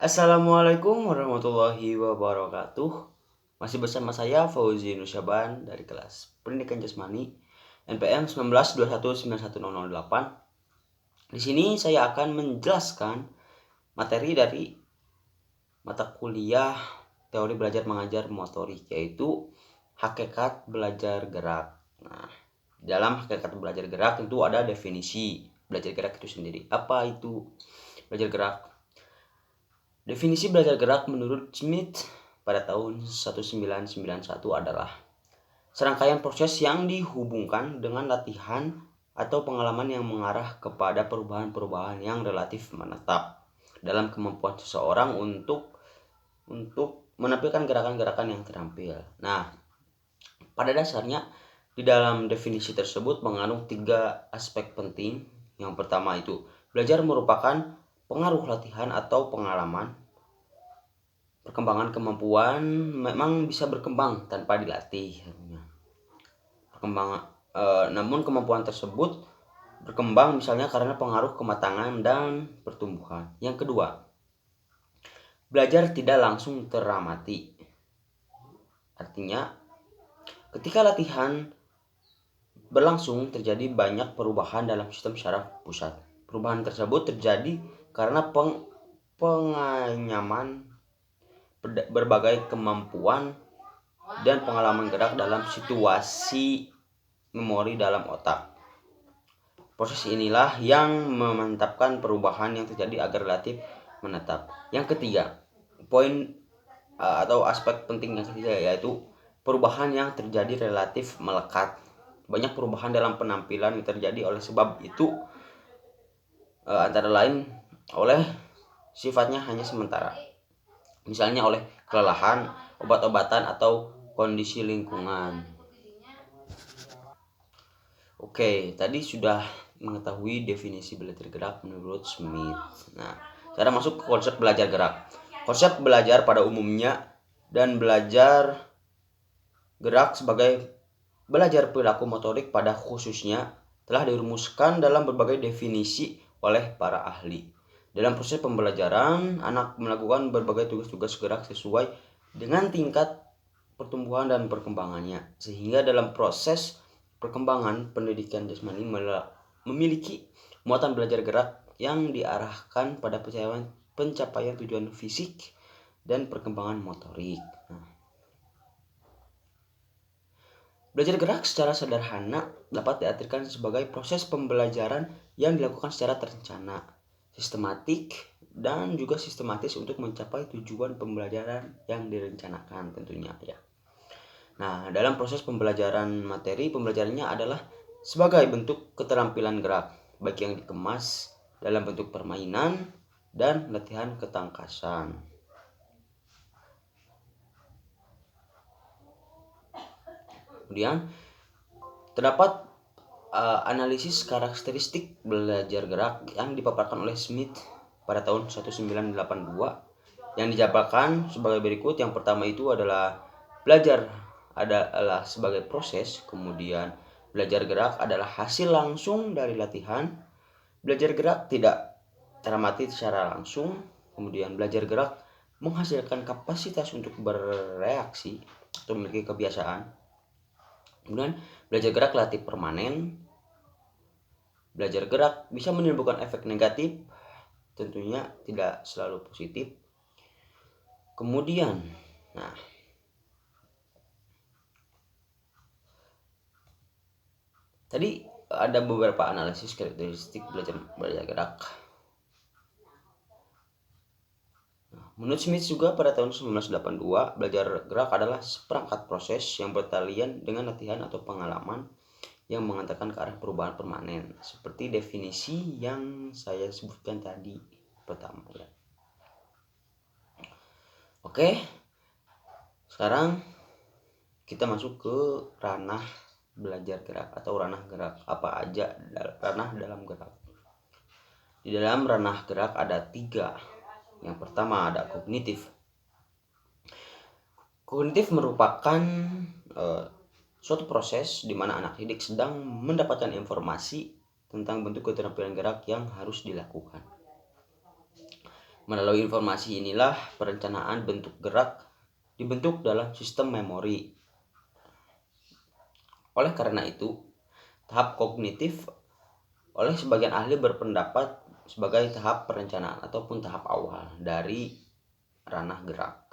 Assalamualaikum warahmatullahi wabarakatuh. Masih bersama saya Fauzi Nusyaban dari kelas Pendidikan Jasmani NPM 19219108. Di sini saya akan menjelaskan materi dari mata kuliah Teori Belajar Mengajar Motorik, yaitu Hakikat Belajar Gerak. Nah, dalam hakikat belajar gerak tentu ada definisi belajar gerak itu sendiri. Apa itu belajar gerak? Definisi belajar gerak menurut Smith pada tahun 1991 adalah serangkaian proses yang dihubungkan dengan latihan atau pengalaman yang mengarah kepada perubahan-perubahan yang relatif menetap dalam kemampuan seseorang untuk menampilkan gerakan-gerakan yang terampil. Nah, pada dasarnya di dalam definisi tersebut mengandung 3 aspek penting. Yang pertama itu, belajar merupakan pengaruh latihan atau pengalaman. Perkembangan kemampuan memang bisa berkembang tanpa dilatih. Namun kemampuan tersebut berkembang misalnya karena pengaruh kematangan dan pertumbuhan. Yang kedua, belajar tidak langsung teramati. Artinya, ketika latihan berlangsung terjadi banyak perubahan dalam sistem syaraf pusat. Perubahan tersebut terjadi karena penganyaman berbagai kemampuan dan pengalaman gerak dalam situasi memori dalam otak. Proses inilah yang memantapkan perubahan yang terjadi agar relatif menetap. Yang ketiga, poin atau aspek penting yang ketiga yaitu perubahan yang terjadi relatif melekat. Banyak perubahan dalam penampilan yang terjadi oleh sebab itu antara lain oleh sifatnya hanya sementara. Misalnya oleh kelelahan, obat-obatan, atau kondisi lingkungan. Oke, tadi sudah mengetahui definisi belajar gerak menurut Smith. Nah, sekarang masuk ke konsep belajar gerak. Konsep belajar pada umumnya dan belajar gerak sebagai belajar perilaku motorik pada khususnya telah dirumuskan dalam berbagai definisi oleh para ahli. Dalam proses pembelajaran, anak melakukan berbagai tugas-tugas gerak sesuai dengan tingkat pertumbuhan dan perkembangannya. Sehingga dalam proses perkembangan pendidikan jasmani memiliki muatan belajar gerak yang diarahkan pada pencapaian tujuan fisik dan perkembangan motorik. Belajar gerak secara sederhana dapat diartikan sebagai proses pembelajaran yang dilakukan secara terencana, sistematik, dan juga sistematis untuk mencapai tujuan pembelajaran yang direncanakan tentunya ya. Nah, dalam proses pembelajaran materi, pembelajarannya adalah sebagai bentuk keterampilan gerak, baik yang dikemas dalam bentuk permainan dan latihan ketangkasan. Kemudian terdapat analisis karakteristik belajar gerak yang dipaparkan oleh Smith pada tahun 1982 yang dijabarkan sebagai berikut. Yang pertama itu adalah belajar adalah sebagai proses, kemudian belajar gerak adalah hasil langsung dari latihan, belajar gerak tidak teramati secara langsung, kemudian belajar gerak menghasilkan kapasitas untuk bereaksi atau memiliki kebiasaan. Kemudian belajar gerak relatif permanen. Belajar gerak bisa menimbulkan efek negatif, tentunya tidak selalu positif. Kemudian, tadi ada beberapa analisis karakteristik belajar gerak. Menurut Smith juga pada tahun 1982, belajar gerak adalah seperangkat proses yang bertalian dengan latihan atau pengalaman yang mengantarkan ke arah perubahan permanen, seperti definisi yang saya sebutkan tadi pertama ya. Oke, sekarang kita masuk ke ranah belajar gerak atau ranah gerak. Apa aja ranah dalam gerak? Di dalam ranah gerak ada 3. Yang pertama ada kognitif. Kognitif merupakan suatu proses di mana anak didik sedang mendapatkan informasi tentang bentuk keterampilan gerak yang harus dilakukan. Melalui informasi inilah perencanaan bentuk gerak dibentuk dalam sistem memori. Oleh karena itu, tahap kognitif oleh sebagian ahli berpendapat sebagai tahap perencanaan ataupun tahap awal dari ranah gerak.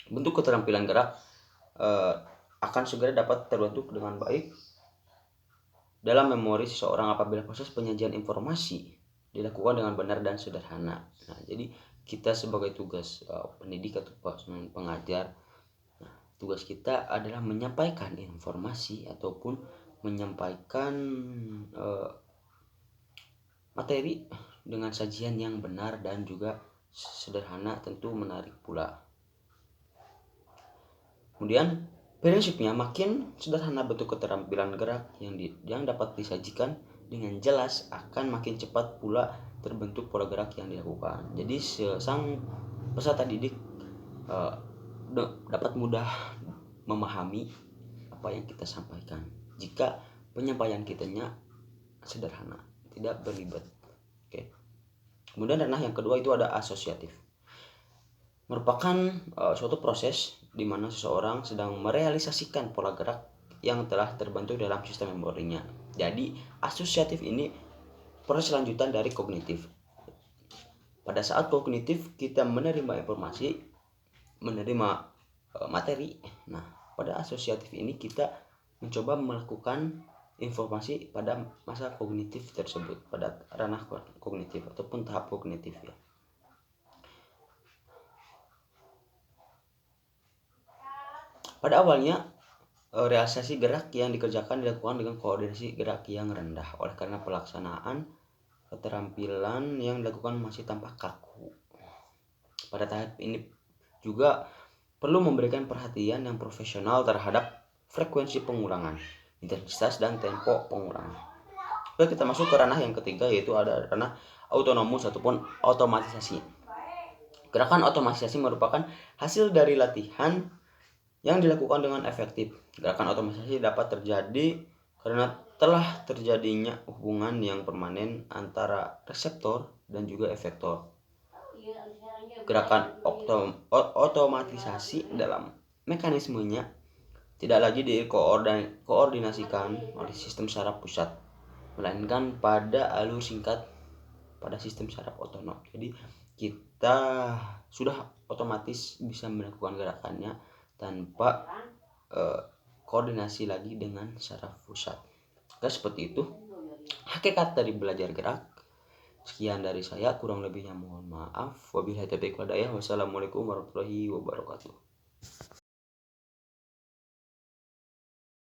Bentuk keterampilan gerak akan segera dapat terbentuk dengan baik dalam memori seseorang apabila proses penyajian informasi dilakukan dengan benar dan sederhana. Nah, jadi kita sebagai tugas pendidik atau pengajar, tugas kita adalah menyampaikan informasi ataupun menyampaikan materi dengan sajian yang benar dan juga sederhana, tentu menarik pula. Kemudian prinsipnya makin sederhana bentuk keterampilan gerak yang dapat disajikan dengan jelas akan makin cepat pula terbentuk pola gerak yang dilakukan. Jadi sang peserta didik dapat mudah memahami apa yang kita sampaikan jika penyampaian kitanya sederhana, tidak berlibat. Oke. Kemudian ranah yang kedua itu ada asosiatif. Merupakan suatu proses di mana seseorang sedang merealisasikan pola gerak yang telah terbentuk dalam sistem memorinya. Jadi asosiatif ini proses lanjutan dari kognitif. Pada saat kognitif kita menerima informasi, menerima materi. Nah, pada asosiatif ini kita mencoba melakukan informasi pada masa kognitif tersebut, pada ranah kognitif ataupun tahap kognitif ya. Pada awalnya realisasi gerak yang dikerjakan dilakukan dengan koordinasi gerak yang rendah. Oleh karena pelaksanaan keterampilan yang dilakukan masih tampak kaku. Pada tahap ini juga perlu memberikan perhatian yang profesional terhadap frekuensi pengulangan, intensitas dan tempo pengulangan. Oke, kita masuk ke ranah yang ketiga, yaitu ada ranah autonomus ataupun otomatisasi. Gerakan otomatisasi merupakan hasil dari latihan yang dilakukan dengan efektif. Gerakan otomatisasi dapat terjadi karena telah terjadinya hubungan yang permanen antara reseptor dan juga efektor. Gerakan otomatisasi dalam mekanismenya tidak lagi dikoordinasikan oleh sistem saraf pusat, melainkan pada alur singkat pada sistem saraf otonom. Jadi kita sudah otomatis bisa melakukan gerakannya tanpa koordinasi lagi dengan saraf pusat. Seperti itu hakikat dari belajar gerak. Sekian dari saya, kurang lebihnya mohon maaf. Wabillahi taufiq wal hidayah. Wassalamualaikum warahmatullahi wabarakatuh.